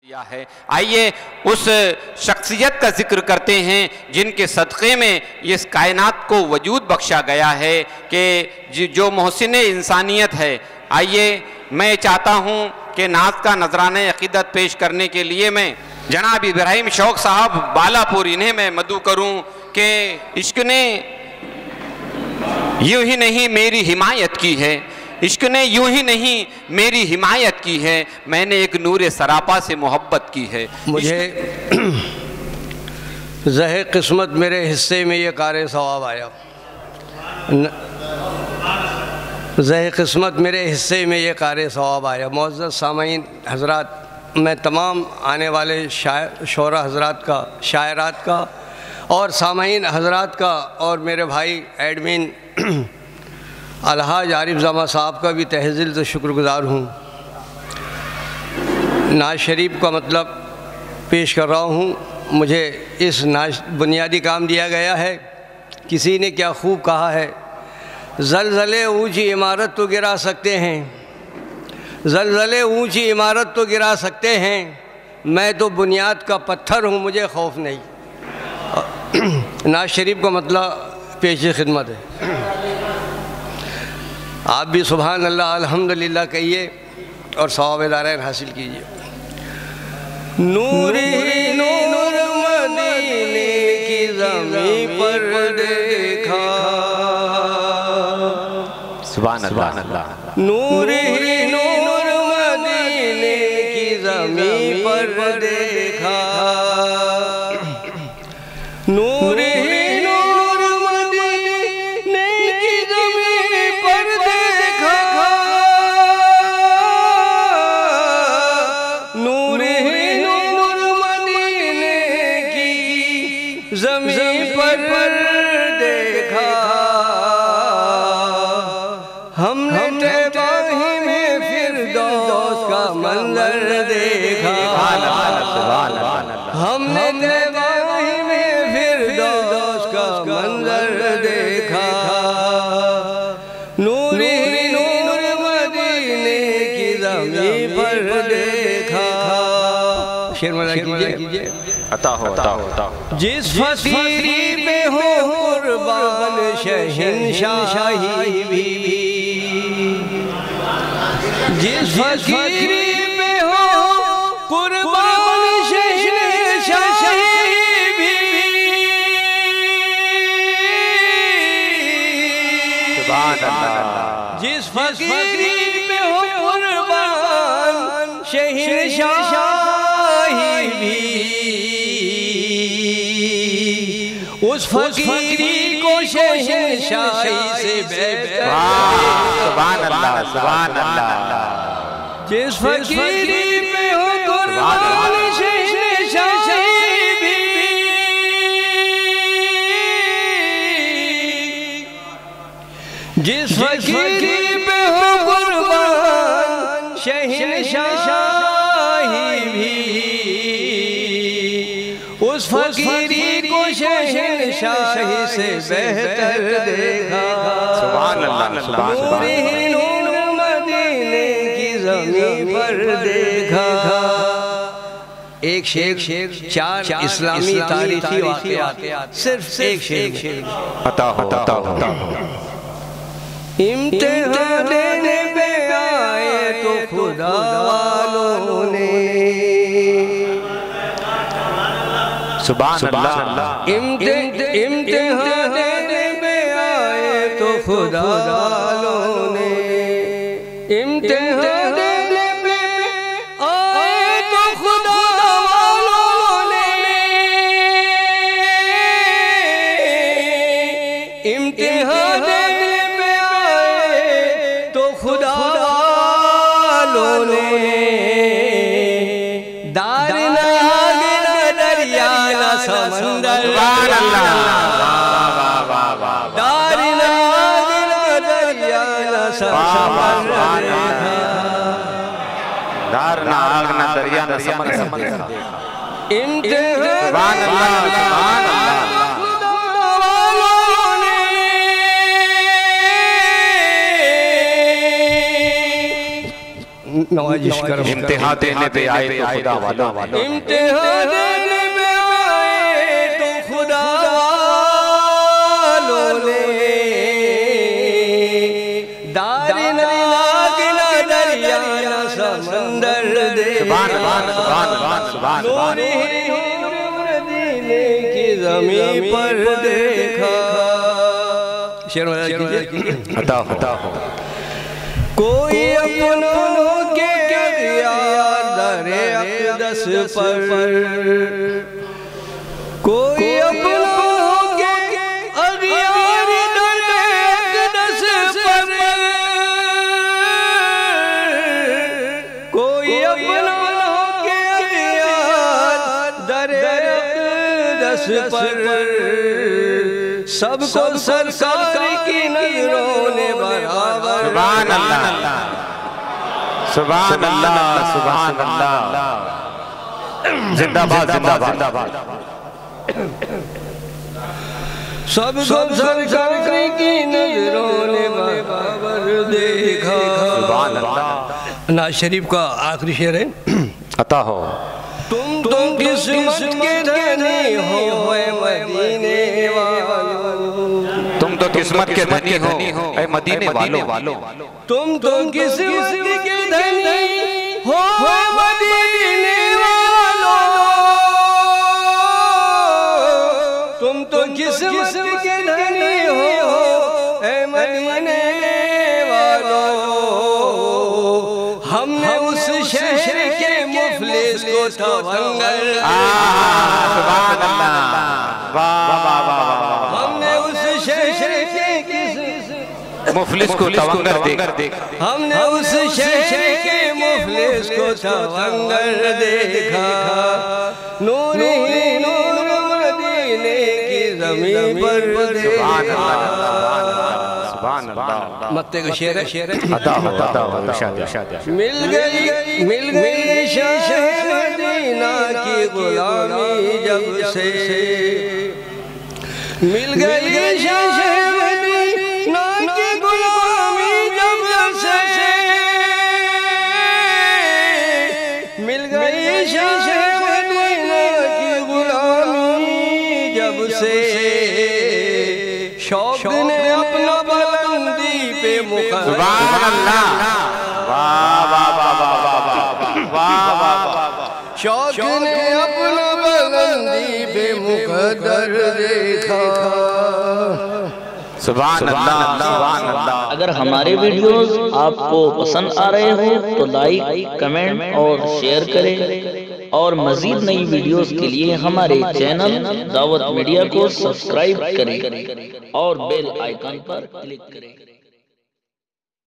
किया है। आइए उस शख्सियत का जिक्र करते हैं जिनके सदक़े में इस कायनात को वजूद बख्शा गया है कि जो मोहसिन इंसानियत है। आइए मैं चाहता हूं कि नात का नजराना अक़ीदत पेश करने के लिए मैं जनाब इब्राहिम शौक़ साहब बालापुर इन्हें मैं मदू करूं कि इश्क ने यूं ही नहीं मेरी हिमायत की है, इश्क ने यूं ही नहीं मेरी हिमायत की है, मैंने एक नूर सरापा से मोहब्बत की है। मुझे ज़हे किस्मत मेरे हिस्से में ये कार सवाब आया, ज़हे किस्मत मेरे हिस्से में ये कार सवाब आया। मुअज़्ज़ज़ सामईन हज़रात, मैं तमाम आने वाले शोरा हज़रात का, शायरात का और सामईन हज़रात का और मेरे भाई एडमिन अलहाज आरिफ ज़मा साहब का भी तहे दिल से शुक्रगुज़ार हूँ। नाज शरीफ का मतलब पेश कर रहा हूँ। मुझे इस नाज बुनियादी काम दिया गया है। किसी ने क्या खूब कहा है, ज़लज़ले ऊंची इमारत तो गिरा सकते हैं, ज़लज़ले ऊंची इमारत तो गिरा सकते हैं, मैं तो बुनियाद का पत्थर हूँ, मुझे खौफ नहीं। नाज शरीफ का मतलब पेश खिदमत है। आप भी सुभान अल्लाह अल्हम्दुलिल्लाह कहिए और सवाब दारैन हासिल कीजिए। नूर नूर मदीने की ज़मीं पर देखा, सुभान अल्लाह। नूर नूर मदीने की ज़मीं पर देखा, नूर ज़मीं पर देखा, हमने तैबाही में फिरदौस का मंजर देखा, हमने तैबाही में फिरदौस का मंजर देखा, नूर नूर मदीने की ज़मीं पर देखा। शेर मज़ा कीजिए, अता हो। जिस फकीरी पे हो कुर्बान शहंशाही भी, जिस फकीरी पे हो कुर्बान शहंशाही भी, सुभान अल्लाह। जिस फकीरी पे हो कुर्बान शहंशाही भी, उस फकीरी को शहंशाही से बेहतर, सुभान अल्लाह, सुभान अल्लाह। जिस फकीरी पे हो कुर्बान शहंशाही भी, जिस फकीरी पे हो कुर्बान शहंशाही भी, उस फकीरी को शहंशाही से बेहतर देखा। सुभान अल्लाह, सुभान अल्लाह। नूर मदीने की ज़मीं पर देखा। एक शेर चार इस्लामी तारीखी वाक़यात, सिर्फ एक शेर। अता हो। इम्तिहान देने पे आए तो खुदा वालों ने, सुभान अल्लाह। इम्तिहान देने पे आए तो खुदा वालों ने, इम्तिहान देने पे आए तो खुदा वालों ने, इम्तिहान देने पे आए तो खुदा वालों ने, समंदर दरिया न समंदर नवाजिश करो। इम्तिहान देने पे आए तो खुदा वालों, इम्तिहान देने पे आए तो खुदा वालों ने दार नाग ना दरिया ना समंदर देखा, नूरे मदीने की ज़मीं पर देखा। शेर अता हो कोई अपनों के दरे अक़दस पर, कोई अपनों के अग़ियार दरे अक़दस पर, कोई अपनों के अग़ियार दरे अक़दस पर, सबको सरकार की नजरों ने बराबर। सुभान अल्लाह, सुभान अल्लाह, सुभान अल्लाह, जिंदाबाद जिंदाबाद। सबको सरकार की नजरों ने बराबर देखा। सुभान अल्लाह। नाज शरीफ का आखिरी शेर है। अता हो तुम किस्मत के धनी हो मदीने वालों, तुम तो किस्मत के धनी हो ऐ मदीने वालों, तुम किस्मत के धनी हो मदीने वालों, तुम तो किस्मत के धनी हो ऐ मदीने वालों। हमने उस शहर के मुफलिस को तवंगर, सुभान अल्लाह, वाह वाह वाह, हमने उस शहर के मुफलिस को तवंगर देख, हमने उस शहर के मुफलिस को तवंगर देखा, नूर मदीने की ज़मीं पर देखा। मत्ते का शेर है। अता हो मिल गई शहर मदीना की गुलामी जब से, मिल गई शहर मदीना की गुलामी जब से, मिल गई शहर मदीना की गुलामी जब से, शौक ने अपना बुलंदी पे मुकद्दर। सुभान अल्लाह, वाह वाह वाह वाह वाह वाह, शौक ने अपना बुलंदी पे मुकद्दर देखा। सुभान अल्लाह, सुभान अल्लाह। अगर हमारे वीडियोस आपको पसंद आ रहे हो तो लाइक, कमेंट और शेयर करें, और मजीद नई वीडियोस के लिए हमारे चैनल दावत मीडिया को सब्सक्राइब करें और बेल आइकन पर क्लिक करें।